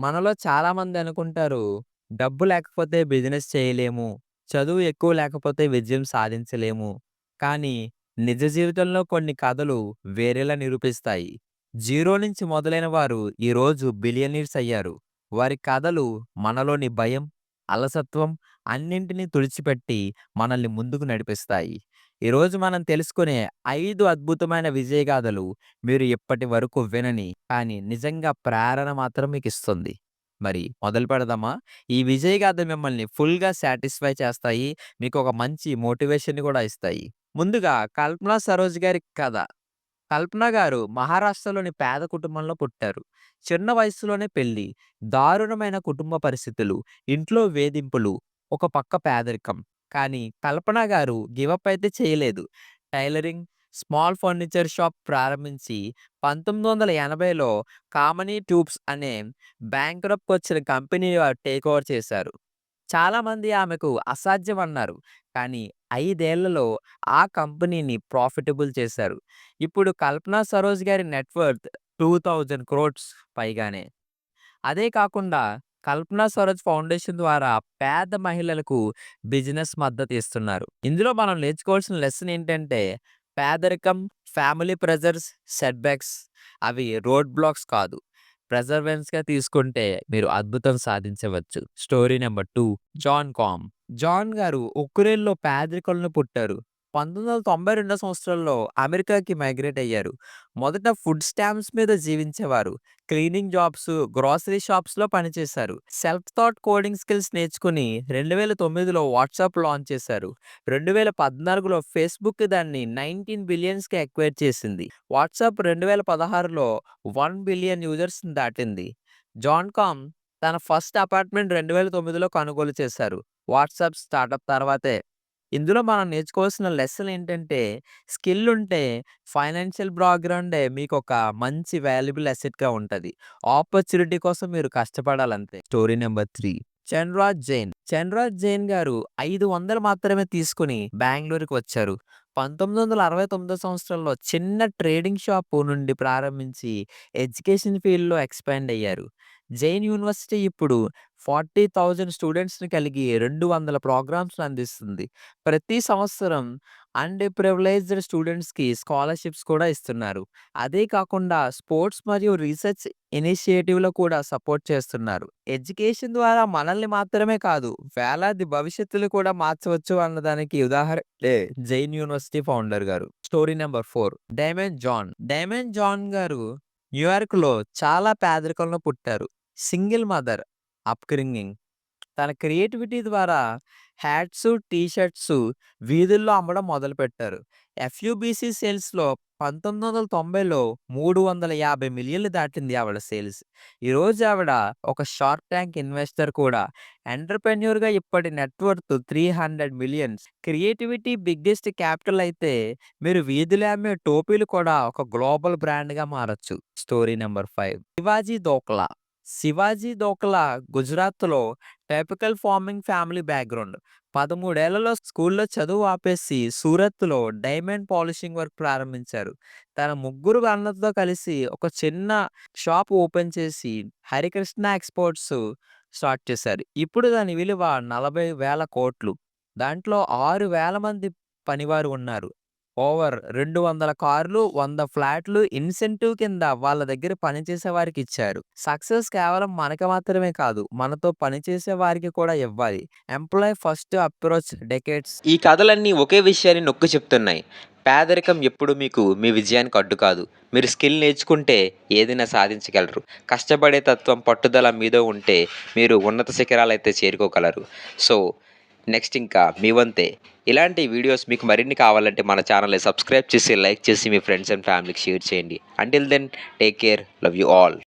మనలో చాలామంది అనుకుంటారు, డబ్బు లేకపోతే బిజినెస్ చేయలేము. చదువు ఎక్కువ లేకపోతే విజయం సాధించలేము. కానీ నిజ జీవితంలో కొన్ని కథలు వేరేలా నిరూపిస్తాయి. జీరో నుంచి మొదలైన వారు ఈరోజు బిలియనీర్స్ అయ్యారు. వారి కథలు మనలోని భయం, అలసత్వం అన్నింటినీ తుడిచిపెట్టి మనల్ని ముందుకు నడిపిస్తాయి. ఈరోజు మనం తెలుసుకునే 5 అద్భుతమైన విజయగాథలు మీరు ఇప్పటి వరకు వినని, కానీ నిజంగా ప్రేరణ మాత్రం మీకిస్తుంది. మరి మొదలు పెడదామా? ఈ విజయగాథలు మిమ్మల్ని ఫుల్‌గా సాటిస్ఫై చేస్తాయి. మీకొక మంచి మోటివేషన్‌ని గూడా ఇస్తాయి. ముందుగా 'కల్పన సరోజ్' గారి కథ. కల్పన గారు మహారాష్ట్రలోని పేద కుటుంబంలో పుట్టారు. చిన్న వయస్సులోనే పెళ్లి, దారుణమైన కుటుంబ పరిస్థితులు, ఇంట్లో వేధింపులు, ఒక పక్క పేదరికం. కానీ కల్పన గారు గివ్ అప్ అయితే చేయలేదు. టైలరింగ్, స్మాల్ ఫర్నిచర్ షాప్ ప్రారంభించి 1980లో కామినీ ట్యూబ్స్ అనే బ్యాంక్రప్ట్‌కొచ్చిన కంపెనీ టేక్ ఓవర్ చేశారు. చాలామంది ఆమెకు అసాధ్యం అన్నారు. కానీ 5 ఏళ్లలో ఆ కంపెనీని ప్రాఫిటబుల్ చేశారు. ఇప్పుడు 'కల్పన సరోజ్' గారి నెట్ వర్త్ 2000 క్రోర్స్ పైగానే. అదే కాకుండా 'కల్పన స్వరాజ్ ఫౌండేషన్' ద్వారా పేద మహిళలకు బిజినెస్ మద్దతు ఇస్తున్నారు. ఇందులో మనం నేర్చుకోవాల్సిన లెసన్ ఏంటంటే, పేదరికం, ఫ్యామిలీ ప్రెజర్స్, సెట్‌బ్యాక్స్ అవి రోడ్ బ్లాక్స్ కాదు. పెర్సెవరెన్స్‌గా తీసుకుంటే మీరు అద్భుతం సాధించవచ్చు. Story number 2, Jan Koum. Jan గారు ఉక్రెయిన్‌లో పేదరికంలో పుట్టారు. 1992 సంవత్సరంలో అమెరికాకి మైగ్రేట్ అయ్యారు. మొదట ఫుడ్ స్టాంప్స్ మీద జీవించేవారు. క్లీనింగ్ జాబ్స్, గ్రోసరీ షాప్స్‌లో పనిచేశారు. సెల్ఫ్ థాట్ కోడింగ్ స్కిల్స్ నేర్చుకుని 2009లో వాట్సాప్ లాంచ్ చేశారు. 2014లో ఫేస్‌బుక్ దాన్ని 19 బిలియన్స్‌కి ఎక్వైర్ చేసింది. వాట్సాప్ 2016లో 1 బిలియన్ యూజర్స్‌ని దాటింది. జాన్ కామ్ తన ఫస్ట్ అపార్ట్మెంట్ 2009లో కొనుగోలు చేశారు. వాట్సాప్ స్టార్టప్ తర్వాతే. ఇందులో మనం నేర్చుకోవాల్సిన లెసన్ ఏంటంటే, స్కిల్ ఉంటే ఫైనాన్షియల్ బ్యాక్‌గ్రౌండే మీకొక మంచి వాల్యుబుల్ అసెట్‌గా ఉంటది. ఆపర్చునిటీ కోసం మీరు కష్టపడాలంతే. Story number 3, Chanraj Jain. చన్‌రాజ్ జైన్ గారు 500 మాత్రమే తీసుకొని బెంగుళూరుకి వచ్చారు. 1969 సంవత్సరంలో చిన్న ట్రేడింగ్ షాపు నుండి ప్రారంభించి ఎడ్యుకేషన్ ఫీల్డ్‌లో ఎక్స్‌పాండ్ అయ్యారు. జైన్ యూనివర్సిటీ ఇప్పుడు 40,000 స్టూడెంట్స్‌ని కలిగి 200 ప్రోగ్రామ్స్‌ని అందిస్తుంది. ప్రతి సంవత్సరం అండర్‌ప్రివిలేజ్డ్ స్టూడెంట్స్‌కి స్కాలర్‌షిప్స్ కూడా ఇస్తున్నారు. అదే కాకుండా స్పోర్ట్స్ మరియు రీసెర్చ్ ఇనిషియేటివ్‌లో కూడా సపోర్ట్ చేస్తున్నారు. ఎడ్యుకేషన్ ద్వారా మనల్ని మాత్రమే కాదు, వేలాది భవిష్యత్తులు కూడా మార్చవచ్చు అన్నదానికి ఉదాహరణే జైన్ యూనివర్సిటీ ఫౌండర్ గారు. Story number 4, Daymond John. Daymond John గారు న్యూయార్క్‌లో చాలా పేదరికంలో పుట్టారు. Single mother upbringing. తన క్రియేటివిటీ ద్వారా హ్యాట్స్, టీ షర్ట్స్ వీధుల్లో అమ్మడం మొదలుపెట్టారు. ఎఫ్యూబీసీ సేల్స్‌లో 1990లో 350 మిలియన్లు దాటింది ఆవిడ సేల్స్. ఈరోజు ఆవిడ ఒక షార్క్ ట్యాంక్ ఇన్వెస్టర్ కూడా. ఎంటర్‌ప్రెన్యూర్‌గా ఇప్పటి net worth 300 millions. Creativity biggest capital అయితే, మీరు వీధిలో అమ్మే టోపీలు కూడా ఒక గ్లోబల్ బ్రాండ్‌గా మారొచ్చు. Story number 5, Shivaji Dhokla. శివాజీ ధోక్లా గుజరాత్‌లో టైపికల్ ఫార్మింగ్ ఫ్యామిలీ బ్యాక్‌గ్రౌండ్. 13 ఏళ్లలో స్కూల్‌లో చదువు ఆపేసి సూరత్‌లో డైమండ్ పాలిషింగ్ వర్క్ ప్రారంభించారు. తన ముగ్గురు అన్నలతో కలిసి ఒక చిన్న షాప్ ఓపెన్ చేసి హరికృష్ణ ఎక్స్‌పోర్ట్స్ స్టార్ట్ చేశారు. ఇప్పుడు దాని విలువ 40,000 కోట్లు. దాంట్లో 6,000 మంది పనివారు ఉన్నారు. ఓవర్ 200 కార్లు, 100 ఫ్లాట్లు ఇన్సెంటివ్ కింద వాళ్ళ దగ్గర పనిచేసే వారికిచ్చారు. సక్సెస్ కేవలం మనకి మాత్రమే కాదు, మనతో పనిచేసే వారికి కూడా ఇవ్వాలి. Employee first approach decades. ఈ కథలన్నీ ఒకే విషయాన్ని నొక్కి చెప్తున్నాయి. పేదరికం ఎప్పుడు మీకు మీ విజయానికి అడ్డు కాదు. మీరు స్కిల్ నేర్చుకుంటే ఏదైనా సాధించగలరు. కష్టపడే తత్వం, పట్టుదల మీలో ఉంటే మీరు ఉన్నత శిఖరాలైతే చేరుకోగలరు. సో, నెక్స్ట్ ఇంకా మీ వంతే. ఇలాంటి వీడియోస్ మీకు మరిన్ని కావాలంటే మన ఛానల్‌ని సబ్స్క్రైబ్ చేసి, లైక్ చేసి మీ ఫ్రెండ్స్ అండ్ ఫ్యామిలీకి షేర్ చేయండి. Until then take care. Love you all.